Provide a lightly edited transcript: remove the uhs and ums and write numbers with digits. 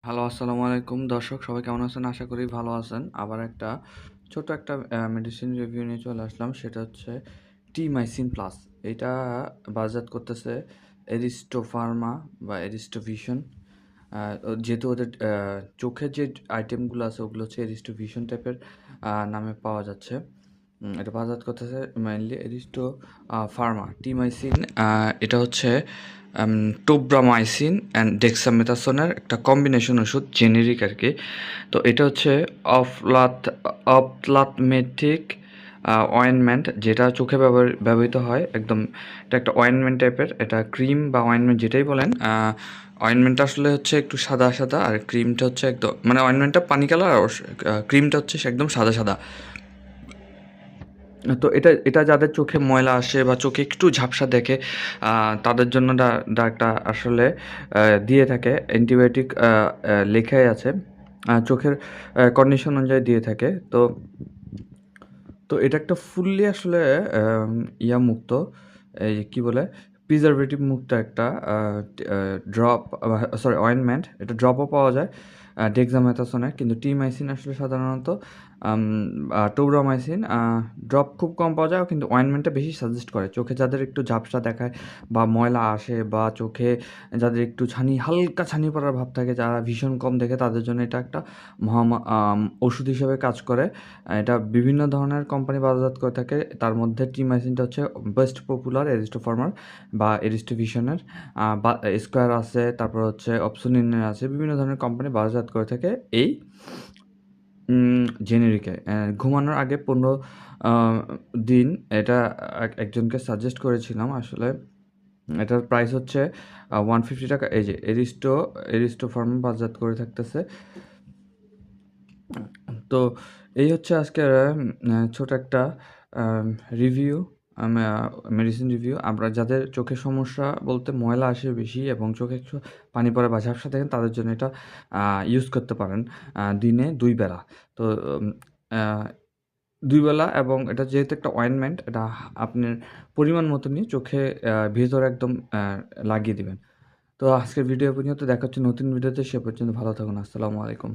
Hello, আসসালামু আলাইকুম দর্শক, সবাই কেমন আছেন? আশা করি ভালো আছেন। আবার একটা ছোট একটা মেডিসিন রিভিউ নিয়ে চলে আসলাম। সেটা হচ্ছে টিমাইসিন প্লাস। এটা বাজারজাত করতেছে এরিস্টো ফার্মা বা এরিস্টো ভিশন। যেহেতু ওদের চোখের যে আইটেমগুলো আছে ওগুলো হচ্ছে এরিস্টো ভিশন টাইপের নামে পাওয়া যাচ্ছে। এটা বাজারজাত করতেছে মেইনলি এরিস্টো ফার্মা। টিমাইসিন এটা হচ্ছে টোব্রামাইসিন অ্যান্ড ডেক্সামেথাসোনের একটা কম্বিনেশন ওষুধ, জেনেরিক আর কি। তো এটা হচ্ছে অফলাথমেটিক অয়েনমেন্ট, যেটা চোখে ব্যবহৃত হয় একদম। এটা একটা অয়েনমেন্ট টাইপের, এটা ক্রিম বা অয়েনমেন্ট যেটাই বলেন। অয়েনমেন্টটা আসলে হচ্ছে একটু সাদা সাদা, আর ক্রিমটা হচ্ছে একদম মানে অয়েনমেন্টটা পানি কালার, আর ক্রিমটা হচ্ছে একদম সাদা সাদা। তো এটা এটা যাদের চোখে ময়লা আসে বা চোখে একটু ঝাপসা দেখে, তাদের জন্য ডাক্তার আসলে দিয়ে থাকে অ্যান্টিবায়োটিক, লেখাই আছে চোখের কন্ডিশন অনুযায়ী দিয়ে থাকে। তো তো এটা একটা ফুললি আসলে মুক্ত, এই কি বলে, প্রিজারভেটিভ মুক্ত একটা ড্রপ, সরি অয়েনমেন্ট। এটা ড্রপও পাওয়া যায় ডেক্সামেথাসোনের, কিন্তু টিমাইসিন আসলে সাধারণত টোব্রামাইসিন ড্রপ খুব কম পাওয়া যায়, কিন্তু অয়েনমেন্টটা বেশি সাজেস্ট করে চোখে যাদের একটু ঝাপসা দেখায় বা ময়লা আসে, বা চোখে যাদের একটু হালকা ছানি পড়ার ভাব থাকে, যারা ভীষণ কম দেখে, তাদের জন্য এটা একটা ওষুধ হিসেবে কাজ করে। এটা বিভিন্ন ধরনের কোম্পানি বাজারজাত করে থাকে, তার মধ্যে টিমাইসিনটা হচ্ছে বেস্ট পপুলার এরিস্টো ফার্মার বা এরিস্টো ভিশনের, বা স্কোয়ার আছে, তারপর হচ্ছে অপসোনিনের আছে, বিভিন্ন ধরনের কোম্পানি বাজারজাত করে থাকে এই জেনেরিকে। ঘুমানোর আগে 15 দিন এটা একজনকে সাজেস্ট করেছিলাম আসলে। এটার প্রাইস হচ্ছে $150। এই যে এরিস্টো ফার্মা বাজারজাত করে থাকতেছে। তো এই হচ্ছে আজকের ছোট একটা রিভিউ, মেডিসিন রিভিউ। আমরা যাদের চোখের সমস্যা বলতে ময়লা আসে বেশি এবং চোখে একটু পানি পড়ে বা ঝাপসা দেখেন, তাদের জন্য এটা ইউজ করতে পারেন দিনে 2 বেলা। তো উম আ 2 বেলা, এবং এটা যেহেতু একটা অয়েনমেন্ট, এটা আপনার পরিমাণ মতো নিয়ে চোখে ভেতরে একদম লাগিয়ে দিবেন। তো আজকের ভিডিও পর্যন্ত, দেখা হচ্ছে নতুন ভিডিওতে। সে পর্যন্ত ভালো থাকুন। আসসালামু আলাইকুম।